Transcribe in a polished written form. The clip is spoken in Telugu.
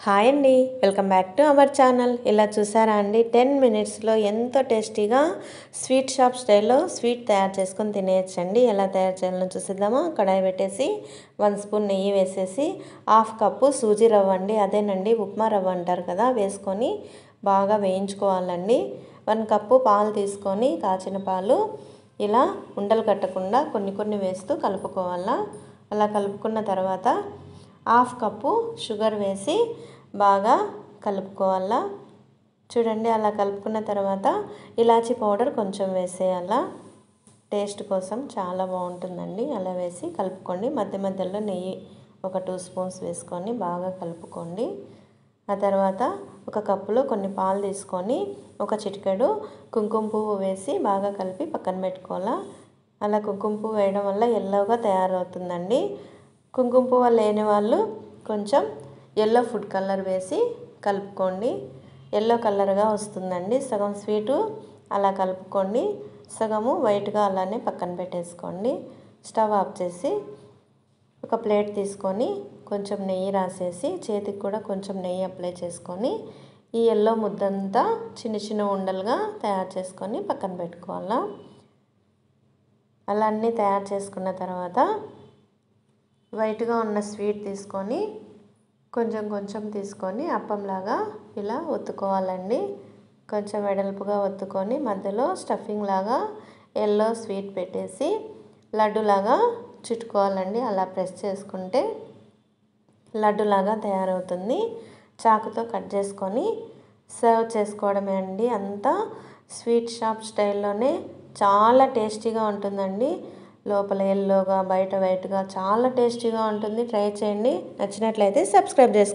హాయ్ అండి, welcome back to our channel. ఇలా చూసారా అండి, 10 మినిట్స్లో ఎంతో టేస్టీగా స్వీట్ షాప్ స్టైల్లో స్వీట్ తయారు చేసుకొని తినేయచ్చండి. ఎలా తయారు చేయాలో చూసిద్దామా. కడాయి పెట్టేసి 1 స్పూన్ నెయ్యి వేసేసి 1/2 కప్పు సూజీ రవ్వ అండి, అదేనండి ఉప్మా రవ్వ అంటారు కదా, వేసుకొని బాగా వేయించుకోవాలండి. 1 కప్పు పాలు తీసుకొని కాచిన పాలు ఇలా ఉండలు కట్టకుండా కొన్ని వేస్తూ కలుపుకోవాలా. అలా కలుపుకున్న తర్వాత 1/2 కప్పు షుగర్ వేసి బాగా కలుపుకోవాలా. చూడండి, అలా కలుపుకున్న తర్వాత ఇలాచీ పౌడర్ కొంచెం వేసేయాలా. టేస్ట్ కోసం చాలా బాగుంటుందండి. అలా వేసి కలుపుకోండి. మధ్యలో నెయ్యి ఒక 2 స్పూన్స్ వేసుకొని బాగా కలుపుకోండి. ఆ తర్వాత ఒక కప్పులో కొన్ని పాలు తీసుకొని ఒక చిటికెడు కుంకుమ పువ్వు వేసి బాగా కలిపి పక్కన పెట్టుకోవాలా. అలా కుంకుమ పువ్వు వేయడం వల్ల ఎల్లోగా తయారవుతుందండి. కుంకుమ పువ్వు లేని వాళ్ళు కొంచెం ఎల్లో ఫుడ్ కలర్ వేసి కలుపుకోండి. ఎల్లో కలర్గా వస్తుందండి. సగం స్వీటు అలా కలుపుకోండి, సగము వైట్గా అలానే పక్కన పెట్టేసుకోండి. స్టవ్ ఆఫ్ చేసి ఒక ప్లేట్ తీసుకొని కొంచెం నెయ్యి రాసేసి చేతికి కూడా కొంచెం నెయ్యి అప్లై చేసుకొని ఈ ఎల్లో ముద్దంతా చిన్న ఉండలుగా తయారు చేసుకొని పక్కన పెట్టుకోవాలా. అలా అన్నీ తయారు చేసుకున్న తర్వాత వైట్గా ఉన్న స్వీట్ తీసుకొని కొంచెం తీసుకొని అప్పంలాగా ఇలా ఒత్తుకోవాలండి. కొంచెం వెడల్పుగా ఒత్తుకొని మధ్యలో స్టఫింగ్ లాగా ఎల్లో స్వీట్ పెట్టేసి లడ్డులాగా చుట్టుకోవాలండి. అలా ప్రెస్ చేసుకుంటే లడ్డులాగా తయారవుతుంది. చాకుతో కట్ చేసుకొని సర్వ్ చేసుకోవడమే అండి. అంతా స్వీట్ షాప్ స్టైల్లోనే చాలా టేస్టీగా ఉంటుందండి. లోపల ఎల్లోగా బయట వైట్గా చాలా టేస్టీగా ఉంటుంది. ట్రై చేయండి. నచ్చినట్లయితే సబ్స్క్రైబ్ చేసుకోండి.